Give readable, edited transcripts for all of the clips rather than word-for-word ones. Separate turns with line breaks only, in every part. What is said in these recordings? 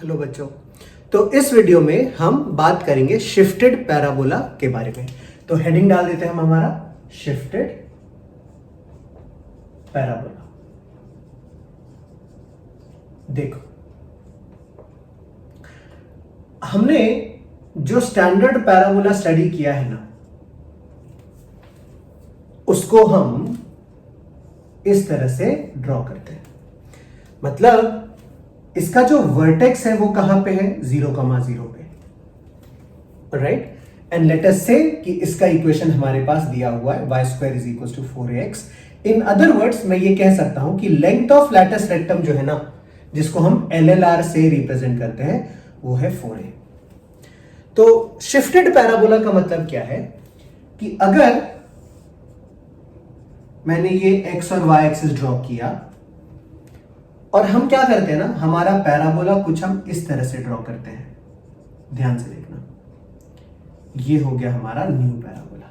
Hello बच्चों। तो इस वीडियो में हम बात करेंगे शिफ्टेड पैराबोला के बारे में। तो हेडिंग डाल देते हैं हम हमारा शिफ्टेड पैराबोला। देखो, हमने जो स्टैंडर्ड पैराबोला स्टडी किया है ना, उसको हम इस तरह से ड्रॉ करते हैं। मतलब इसका जो वर्टेक्स है वो कहां पे है, 0,0 पे, राइट। एंड लेट अस से कि इसका इक्वेशन हमारे पास दिया हुआ है y² = 4ax। In other words मैं ये कह सकता हूं कि लेंथ ऑफ लैटिस रेक्टम जो है ना, जिसको हम LLR से रिप्रेजेंट करते हैं, वो है 4a। तो शिफ्टेड पैराबोला का मतलब क्या है कि अगर मैंने ये x और y एक्सिस ड्रॉ किया और हम क्या करते हैं ना, हमारा पैराबोला कुछ हम इस तरह से ड्रॉ करते हैं। ध्यान से देखना, ये हो गया हमारा new parabola.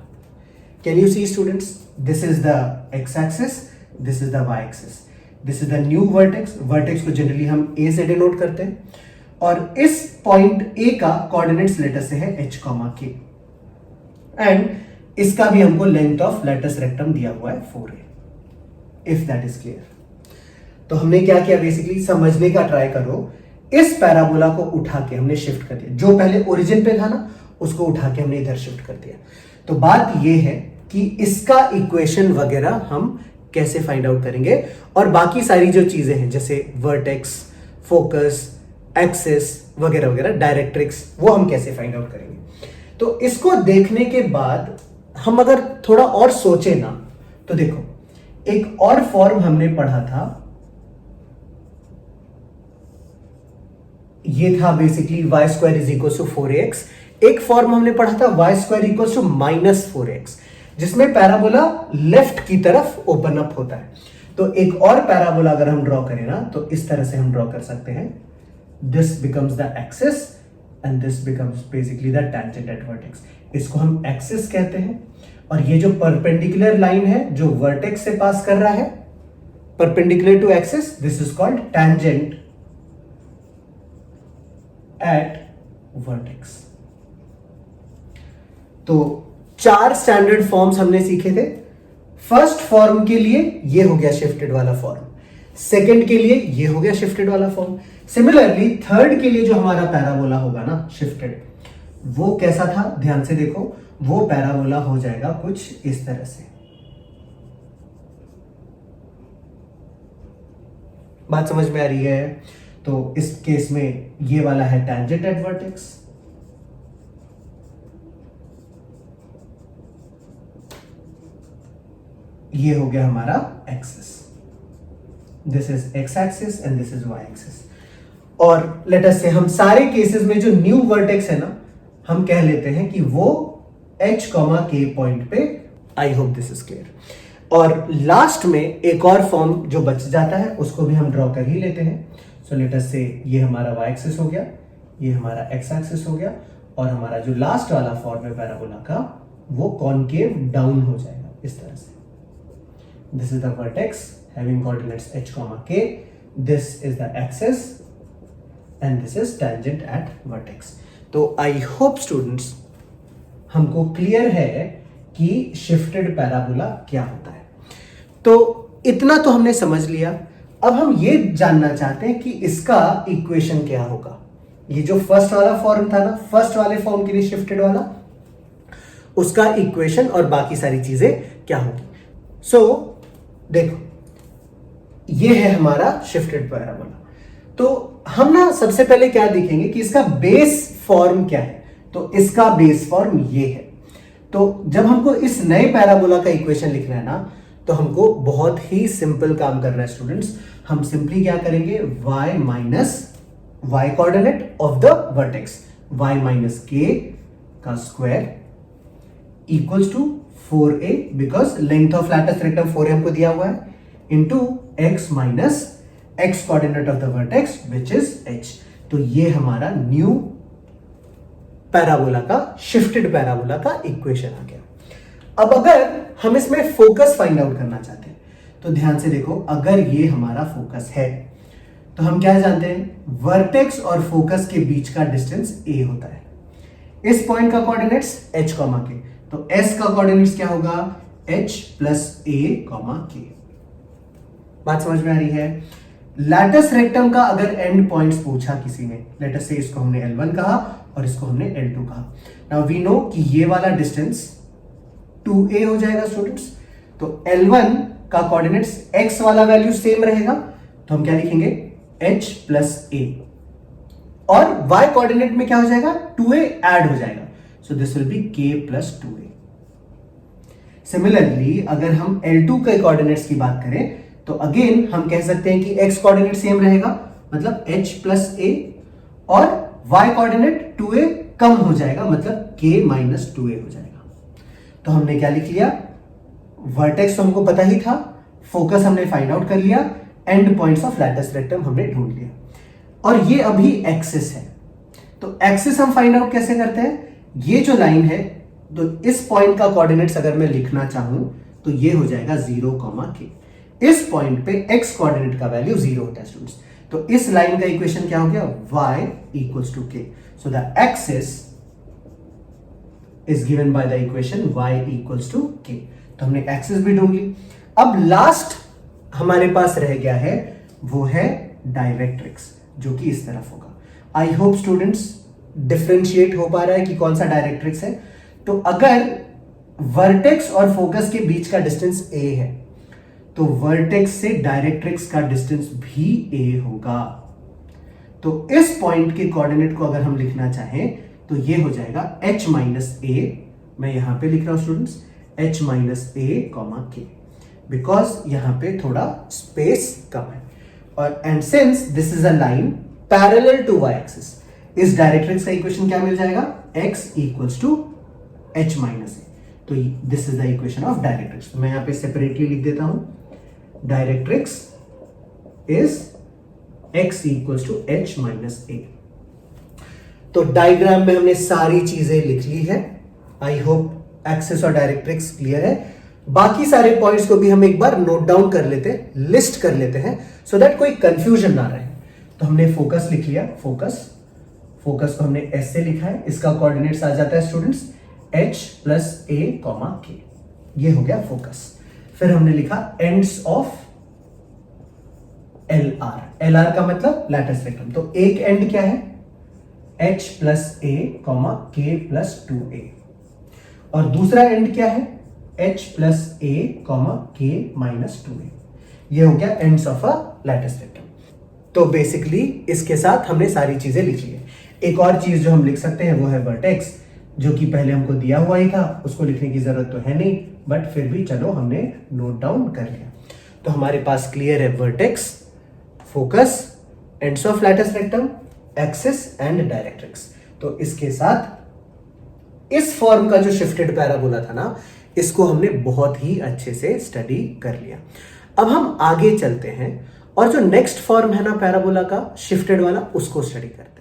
Can you see students, this is the x axis, this is the y axis, this is the new vertex. Vertex को जनरली हम a से डिनोट करते हैं और इस पॉइंट a का कोऑर्डिनेट्स लेटर से है h, k। एंड इसका भी हमको लेंथ ऑफ लैटिस रेक्टम दिया हुआ है 4a, if that is clear. तो हमने क्या किया, बेसिकली समझने का ट्राई करो। इस पैराबोला को उठा के हमने शिफ्ट कर दिया, जो पहले ओरिजिन पे था ना, उसको उठा के हमने इधर शिफ्ट कर दिया। तो बात यह है कि इसका इक्वेशन वगैरह हम कैसे फाइंड आउट करेंगे, और बाकी सारी जो चीजें हैं जैसे वर्टेक्स, फोकस, एक्सिस वगैरह वगैरह, डायरेक्ट्रिक्स, वो हम कैसे फाइंड आउट करेंगे। तो इसको देखने के बाद हम अगर थोड़ा और सोचे ना, तो देखो, एक और फॉर्म हमने पढ़ा था, ये था बेसिकली y² = 4ax। एक फॉर्म हमने पढ़ा था y² = -4ax, जिसमें पैराबोला लेफ्ट की तरफ ओपन अप होता है। तो एक और पैराबोला अगर हम ड्रॉ करें ना, तो इस तरह से हम ड्रॉ कर सकते हैं। This becomes the axis and this becomes basically the tangent at vertex. इसको हम एक्सिस कहते हैं। और ये जो परपेंडिकुलर लाइन है जो वर्टेक्स से पास कर रहा है, perpendicular to axis, this is called tangent at vertex. तो 4 स्टैंडर्ड फॉर्म्स हमने सीखे थे। फर्स्ट फॉर्म के लिए ये हो गया शिफ्टेड वाला फॉर्म, सेकंड के लिए ये हो गया शिफ्टेड वाला फॉर्म। सिमिलरली थर्ड के लिए जो हमारा पैराबोला होगा ना शिफ्टेड, वो कैसा था, ध्यान से देखो, वो पैराबोला हो जाएगा कुछ इस तरह से। बात समझ में आ रही है? तो इस केस में ये वाला है टेंजेंट एट वर्टेक्स, ये हो गया हमारा axis. This is x axis and this is y axis. और लेट अस से हम सारे केसेस में जो न्यू वर्टेक्स है ना, हम कह लेते हैं कि वो h, k पॉइंट पे। I hope this is clear. और लास्ट में एक और फॉर्म जो बच जाता है, उसको भी हम ड्रॉ कर ही लेते हैं। सो लेट अस से ये हमारा y एक्सिस हो गया, ये हमारा x एक्सिस हो गया, और हमारा जो लास्ट वाला फॉर्म है पैराबोला का, वो कॉनकेव डाउन हो जाएगा इस तरह से। This is the vertex having coordinates h, k, this is the axis and this is tangent at vertex. तो आई होप स्टूडेंट्स हमको क्लियर है कि शिफ्टेड पैराबोला क्या होता है। तो इतना तो हमने समझ लिया। अब हम ये जानना चाहते हैं कि इसका इक्वेशन क्या होगा। ये जो फर्स्ट वाला फॉर्म था ना, फर्स्ट वाले फॉर्म के लिए शिफ्टेड वाला, उसका इक्वेशन और बाकी सारी चीजें क्या होगी। सो देखो, ये है हमारा शिफ्टेड पैराबोला। तो हम ना सबसे पहले क्या देखेंगे कि इसका बेस फॉर्म क्या है। तो इसका बेस फॉर्म ये है। तो जब हमको इस नए पैराबोला का इक्वेशन लिखना है ना, तो हमको बहुत ही सिंपल काम करना है स्टूडेंट्स। हम सिंपली क्या करेंगे, y minus y coordinate of the vertex, y minus k का square equals to 4a, because length of latus rectum 4a हमको दिया हुआ है, into x minus x coordinate of the vertex which is h। तो ये हमारा new parabola का, shifted parabola का इक्वेशन आ गया। अब अगर हम इसमें फोकस फाइंड आउट करना चाहते हैं, तो ध्यान से देखो, अगर ये हमारा फोकस है, तो तो हम क्या जानते हैं, वर्टेक्स और फोकस के बीच का डिस्टेंस a होता है। इस पॉइंट का कोऑर्डिनेट्स h, k, तो s का कोऑर्डिनेट्स क्या होगा, h प्लस a, k। बात समझ में आ रही है। लैटिस रेक्टम का अगर एंड पॉइंट्स पूछा किसी ने, लेट अस से इसको हमने L1 कहा और इसको हमने L2 कहा। नाउ वी नो कि ये वाला डिस्टेंस 2a हो जाएगा स्टूडेंट्स। तो L1 का कोऑर्डिनेट्स x वाला वैल्यू सेम रहेगा, तो हम क्या लिखेंगे, h प्लस a, और y कोऑर्डिनेट में क्या हो जाएगा, 2a ऐड हो जाएगा, so this will be k plus 2a। Similarly अगर हम L2 के कोऑर्डिनेट्स की बात करें तो अगेन हम कह सकते हैं कि x कोऑर्डिनेट सेम रहेगा, मतलब h प्लस a, और y कोऑर्डिनेट 2a कम हो जाएगा, मतलब k माइनस 2a हो जाएगा। तो हमने क्या लिख लिया, वर्टेक्स तो हमको पता ही था, फोकस हमने फाइंड आउट कर लिया, and points of latus rectum हमने ढूंढ लिया, और ये अभी एक्सिस है। तो एक्सिस हम फाइंड आउट कैसे करते हैं, ये जो लाइन है, तो इस पॉइंट का कोऑर्डिनेट्स अगर मैं लिखना चाहूं तो ये हो जाएगा 0, k। इस पॉइंट पे x कोऑर्डिनेट का वैल्यू 0 होता है स्टूडेंट्स। तो इस लाइन का इक्वेशन क्या हो गया, y equals to k। So the axis is given by the equation y equals to k। तो हमने एक्सिस भी ढूंढ ली। अब लास्ट हमारे पास रह गया है, वो है डायरेक्ट्रिक्स, जो कि इस तरफ होगा। आई होप स्टूडेंट्स डिफरेंशिएट हो पा रहा है कि कौन सा डायरेक्ट्रिक्स है। तो अगर वर्टेक्स और फोकस के बीच का डिस्टेंस a है, तो वर्टेक्स से डायरेक्ट्रिक्स का डिस्टेंस भी a होगा। तो इस पॉइंट के कोऑर्डिनेट को अगर हम लिखना चाहें तो ये हो जाएगा h माइनस a, मैं यहां पे लिख रहा हूं students, h minus a, k, because यहां पे थोड़ा स्पेस कम है। और and since this is a line parallel to y axis, इस डायरेक्ट्रिक्स का इक्वेशन क्या मिल जाएगा, x equals to h minus a। तो this is the equation of directrix. तो मैं यहां पे सेपरेटली लिख देता हूं, directrix is x equals to h minus a। तो डायग्राम में हमने सारी चीजें लिख ली है। आई होप एक्सिस और डायरेक्ट्रिक्स क्लियर है। बाकी सारे पॉइंट्स को भी हम एक बार नोट डाउन कर लेते हैं, लिस्ट कर लेते हैं, सो दैट कोई कंफ्यूजन ना रहे। तो हमने फोकस लिख लिया, फोकस को हमने S से लिखा है, इसका कोऑर्डिनेट्स आ जाता है students h plus a, k। ये हो गया फोकस। फिर हमने लिखा एंड्स ऑफ LR का मतलब लैटिस रेक्टम। तो एक एंड क्या है, h plus a, k plus 2a, और दूसरा एंड क्या है, h plus a, k minus 2a। ये हो गया ends of a lattice rectum. तो बेसिकली इसके साथ हमने सारी चीजें लिख ली है। एक और चीज जो हम लिख सकते हैं वो है वर्टेक्स, जो कि पहले हमको दिया हुआ ही था, उसको लिखने की जरूरत तो है नहीं, बट फिर भी चलो हमने नोट डाउन कर लिया। तो हमारे पास क्लियर है vertex, focus, ends of latus rectum, axis and directrix. तो इसके साथ इस फॉर्म का जो शिफ्टेड पैराबोला था ना, इसको हमने बहुत ही अच्छे से स्टडी कर लिया। अब हम आगे चलते हैं और जो नेक्स्ट फॉर्म है ना पैराबोला का शिफ्टेड वाला, उसको स्टडी करते हैं।